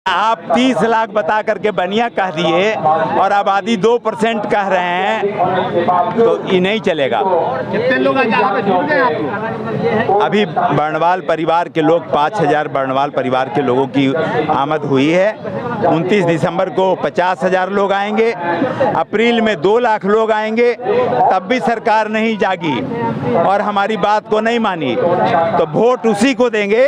आप 30 लाख बता करके बनिया कह दिए और आबादी 2% कह रहे हैं, तो ये नहीं चलेगा। कितने लोग यहाँ पे जुड़ गए आपको? अभी बर्णवाल परिवार के लोग 5000 बर्णवाल परिवार के लोगों की आमद हुई है। 29 दिसंबर को 50,000 लोग आएंगे, अप्रैल में 2 लाख लोग आएंगे, तब भी सरकार नहीं जागी और हमारी बात को नहीं मानी, तो वोट उसी को देंगे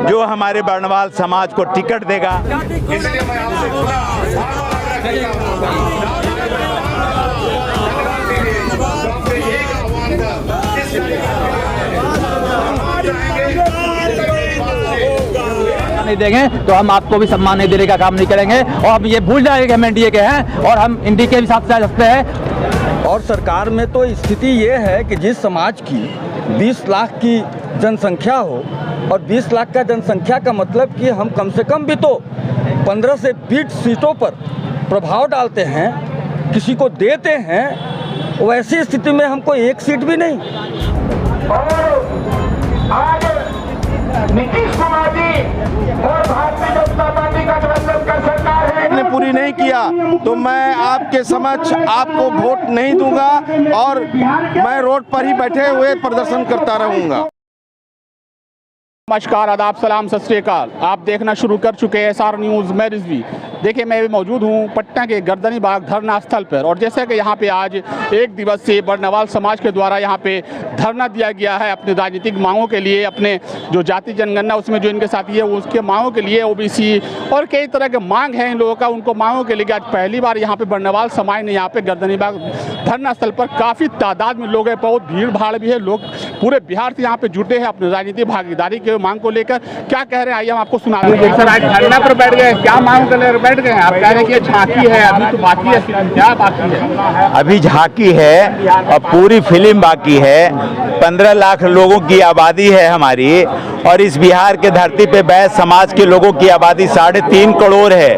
जो हमारे बर्णवाल समाज को टिकट देगा। इसलिए मैं आपसे खुला नहीं देंगे तो हम आपको भी सम्मान नहीं देने का काम नहीं करेंगे। और हम ये भूल जाएंगे कि हम एनडीए के हैं और हम एनडीए के भी साथ जा सकते हैं। और सरकार में तो स्थिति ये है कि जिस समाज की 20 लाख की जनसंख्या हो, और 20 लाख का जनसंख्या का मतलब कि हम कम से कम भी तो 15 से 20 सीटों पर प्रभाव डालते हैं, किसी को देते हैं, वैसी स्थिति में हमको 1 सीट भी नहीं। आज नीतीश कुमार जी और भारतीय जनता पार्टी का गठबंधन का सरकार है, ने पूरी नहीं किया तो मैं आपके समक्ष आपको वोट नहीं दूंगा और मैं रोड पर ही बैठे हुए प्रदर्शन करता रहूंगा। नमस्कार, आदाब, सलाम, सत श्री अकाल। आप देखना शुरू कर चुके हैं SR न्यूज़। मैं रिजवी। देखिए, मैं भी मौजूद हूँ पटना के गर्दनी बाग धरना स्थल पर, और जैसे कि यहाँ पे आज 1 दिवसीय बर्णवाल समाज के द्वारा यहाँ पे धरना दिया गया है अपनी राजनीतिक मांगों के लिए, अपने जो जाति जनगणना उसमें जो इनके साथी है उसके मांगों के लिए, OBC और कई तरह के मांग हैं इन लोगों का, उनको मांगों के लिए आज पहली बार यहाँ पे बर्णवाल समाज ने यहाँ पे गर्दनी बाग धरना स्थल पर काफ़ी तादाद में लोग हैं, बहुत भीड़ भाड़ भी है, लोग पूरे बिहार से यहाँ पे जुटे हैं अपनी राजनीतिक भागीदारी के मांग को लेकर। क्या कह रहे हैं आइए हम आपको सुना रहे हैं। सर, आज धरना पर बैठ गए, क्या मांग कर ले बैठ गए? आप कह रहे हैं कि झांकी है, अभी तो बाकी है, क्या बाकी है? अभी झांकी है और पूरी फिल्म बाकी है। 15 लाख लोगों की आबादी है हमारी, और इस बिहार के धरती पे बैस समाज के लोगों की आबादी 3.5 करोड़ है,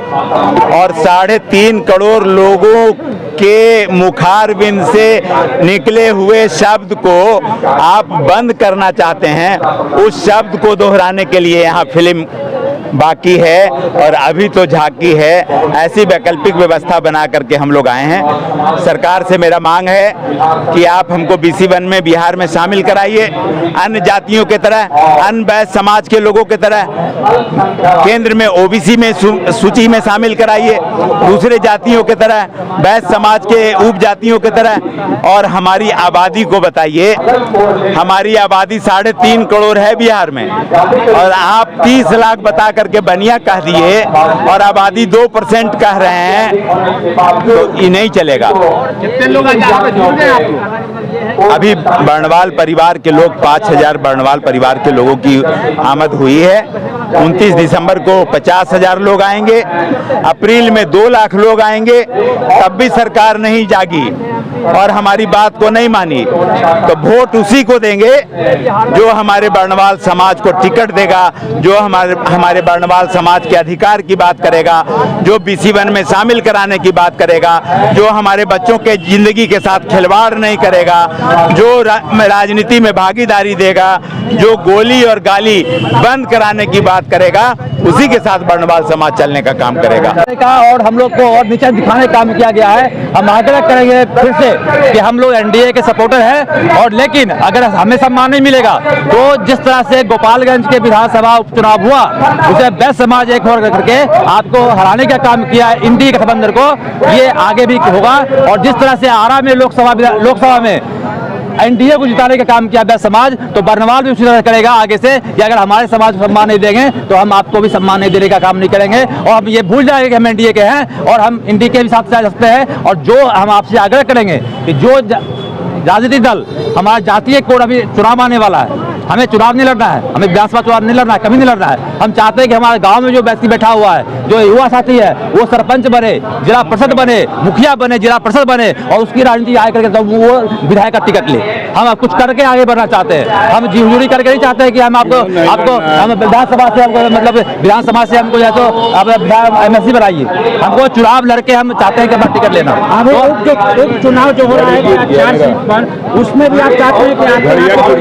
और 3.5 करोड़ लोगों के मुखारबिंद से निकले हुए शब्द को आप बंद करना चाहते हैं। उस शब्द को दोहराने के लिए यहाँ फिल्म बाकी है और अभी तो झांकी है। ऐसी वैकल्पिक व्यवस्था बना करके हम लोग आए हैं। सरकार से मेरा मांग है कि आप हमको BC1 में बिहार में शामिल कराइए, अन्य जातियों के तरह, अन्य बैस समाज के लोगों के तरह केंद्र में OBC में सूची में शामिल कराइए, दूसरे जातियों के तरह, बैस समाज के उप जातियों के तरह। और हमारी आबादी को बताइए, हमारी आबादी 3.5 करोड़ है बिहार में, और आप 30 लाख बता करके बनिया कह दिए और आबादी 2% कह रहे हैं, तो ये नहीं चलेगा। कितने लोग यहाँ पे जुड़ गए आपको? अभी बर्णवाल परिवार के लोग 5000 बर्णवाल परिवार के लोगों की आमद हुई है। 29 दिसंबर को 50,000 लोग आएंगे, अप्रैल में 2 लाख लोग आएंगे, तब भी सरकार नहीं जागी और हमारी बात को नहीं मानी, तो वोट उसी को देंगे जो हमारे बर्णवाल समाज को टिकट देगा, जो हमारे बर्णवाल समाज के अधिकार की बात करेगा, जो BC1 में शामिल कराने की बात करेगा, जो हमारे बच्चों के जिंदगी के साथ खिलवाड़ नहीं करेगा, जो राजनीति में भागीदारी देगा, जो गोली और गाली बंद कराने की बात करेगा, उसी के साथ बर्णवाल समाज चलने का काम करेगा। और हम लोग को और नीचे दिखाने का काम किया गया है। हम आग्रह करेंगे फिर से कि हम लोग एनडीए के सपोर्टर हैं, और लेकिन अगर हमें सम्मान नहीं मिलेगा तो जिस तरह से गोपालगंज के विधानसभा उपचुनाव हुआ, उसे बैस समाज एक होकर करके आपको हराने का काम किया है एनडीए गठबंधन को, ये आगे भी होगा। और जिस तरह से आरा में लोकसभा में एनडीए को जिताने का काम किया बैस समाज, तो बर्णवाल भी उसी तरह करेगा आगे से कि अगर हमारे समाज को सम्मान नहीं देंगे तो हम आपको भी सम्मान नहीं देने का काम नहीं करेंगे। और हम ये भूल जाएंगे कि हम एनडीए के हैं और हम एनडीए के भी साथ जा सकते हैं। और जो हम आपसे आग्रह करेंगे कि जो राजनीतिक दल, हमारा जातीय कोड अभी चुनाव आने वाला है, हमें चुनाव नहीं लड़ना है, हमें विधानसभा चुनाव नहीं लड़ना है, कभी नहीं लड़ना है। हम चाहते हैं कि हमारे गांव में जो व्यक्ति बैठा हुआ है, जो युवा साथी है, वो सरपंच बने, जिला परिषद बने, मुखिया बने, जिला परिषद बने, और उसकी राजनीति आगे करके तो वो विधायक का टिकट ले। हम कुछ करके आगे बढ़ना चाहते हैं, हम जी हुजूरी करके नहीं चाहते हैं कि हम हम विधानसभा से हमको मतलब विधानसभा से हमको या तो MSC बनाइए, हमको चुनाव लड़के हम चाहते हैं कि हमारा टिकट लेना। चुनाव जो हो रहा है 4 सीट पर, उसमें भी आप चाहते हैं कि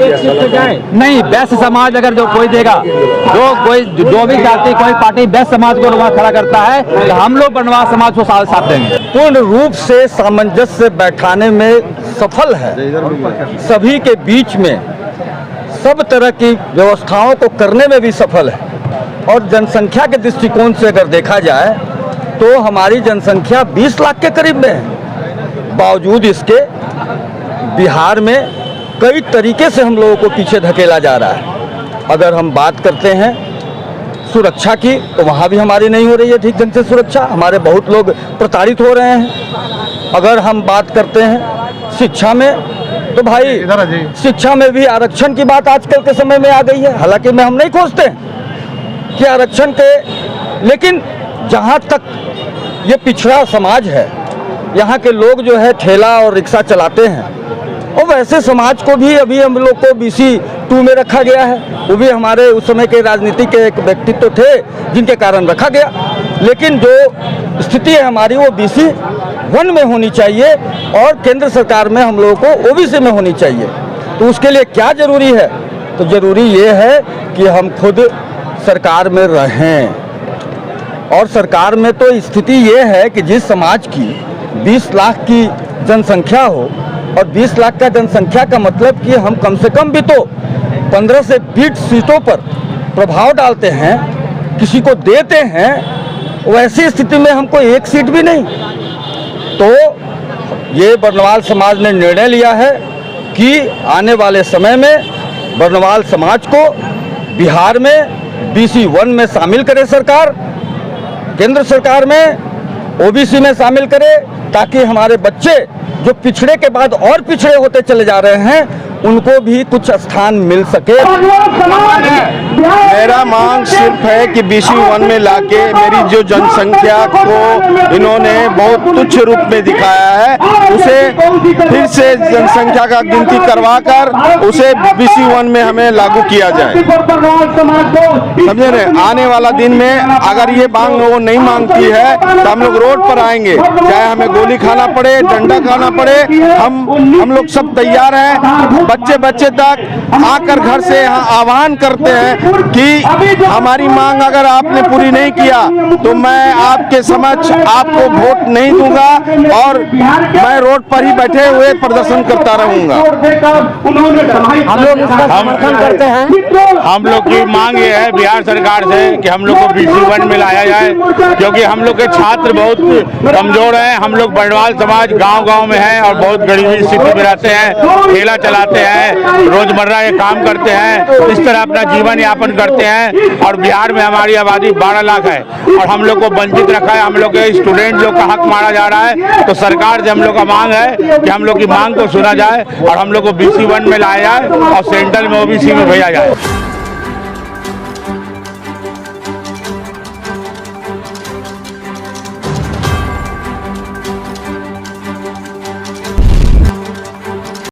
एक सीट से जाए? नहीं, बेस्ट समाज अगर जो कोई देगा, जो भी जाति कोई पार्टी बेस्ट समाज को वहाँ खड़ा करता है, तो हम लोग बनवास समाज को साथ देंगे। पूर्ण रूप से सामंजस्य बैठाने में सफल है, सभी के बीच में सब तरह की व्यवस्थाओं को करने में भी सफल है। और जनसंख्या के दृष्टिकोण से अगर देखा जाए तो हमारी जनसंख्या 20 लाख के करीब में है। बावजूद इसके बिहार में कई तरीके से हम लोगों को पीछे धकेला जा रहा है। अगर हम बात करते हैं सुरक्षा की, तो वहाँ भी हमारी नहीं हो रही है ठीक ढंग से सुरक्षा, हमारे बहुत लोग प्रताड़ित हो रहे हैं। अगर हम बात करते हैं शिक्षा में, तो भाई शिक्षा में भी आरक्षण की बात आजकल के समय में आ गई है। हालांकि हम नहीं खोजते कि आरक्षण के, लेकिन जहाँ तक ये पिछड़ा समाज है, यहाँ के लोग जो है ठेला और रिक्शा चलाते हैं, और वैसे समाज को भी अभी हम लोग को BC2 में रखा गया है। वो भी हमारे उस समय के राजनीति के एक व्यक्तित्व थे जिनके कारण रखा गया, लेकिन जो स्थिति है हमारी वो BC1 में होनी चाहिए और केंद्र सरकार में हम लोगों को OBC में होनी चाहिए। तो उसके लिए क्या जरूरी है? तो जरूरी ये है कि हम खुद सरकार में रहें, और सरकार में तो स्थिति ये है कि जिस समाज की 20 लाख की जनसंख्या हो, और 20 लाख का जनसंख्या का मतलब कि हम कम से कम भी तो 15 से 20 सीटों पर प्रभाव डालते हैं, किसी को देते हैं, वैसी स्थिति में हमको एक सीट भी नहीं। तो ये बर्नवाल समाज ने निर्णय लिया है कि आने वाले समय में बर्नवाल समाज को बिहार में BC1 में शामिल करे सरकार, केंद्र सरकार में OBC में शामिल करे, ताकि हमारे बच्चे जो पिछड़े के बाद और पिछड़े होते चले जा रहे हैं उनको भी कुछ स्थान मिल सके। मेरा मांग सिर्फ है कि BC1 में लाके मेरी जो जनसंख्या को इन्होंने बहुत तुच्छ रूप में दिखाया है, उसे फिर से जनसंख्या का गिनती करवाकर उसे BC1 में हमें लागू किया जाए। समझे न? आने वाला दिन में अगर ये मांग लोगों नहीं मांगती है तो हम लोग रोड पर आएंगे, चाहे हमें गोली खाना पड़े, डंडा खाना पड़े, हम लोग सब तैयार हैं। बच्चे तक आकर घर से यहाँ आह्वान करते हैं कि हमारी मांग अगर आपने पूरी नहीं किया तो मैं आपके समक्ष आपको वोट नहीं दूंगा और मैं रोड पर ही बैठे हुए प्रदर्शन करता रहूंगा। हम लोग इसका समर्थन करते हैं। हम लोग की मांग ये है बिहार सरकार से कि हम लोग को BC1 में लाया जाए, क्योंकि हम लोग के छात्र बहुत कमजोर हैं। हम लोग बर्नवाल समाज गांव-गांव में हैं और बहुत गरीबी स्थिति में रहते हैं, ठेला चलाते हैं, रोजमर्रा के काम करते हैं, इस तरह अपना जीवन यापन करते हैं। और बिहार में हमारी आबादी 12 लाख है और हम लोग को वंचित रखा है, हम लोग के स्टूडेंट लोग का हक मारा जा रहा है। तो सरकार से हम लोग का मांग है कि हम लोग की मांग को सुना जाए और हम लोग को BC1 में लाया जाए और सेंट्रल में OBC में भेजा जाए।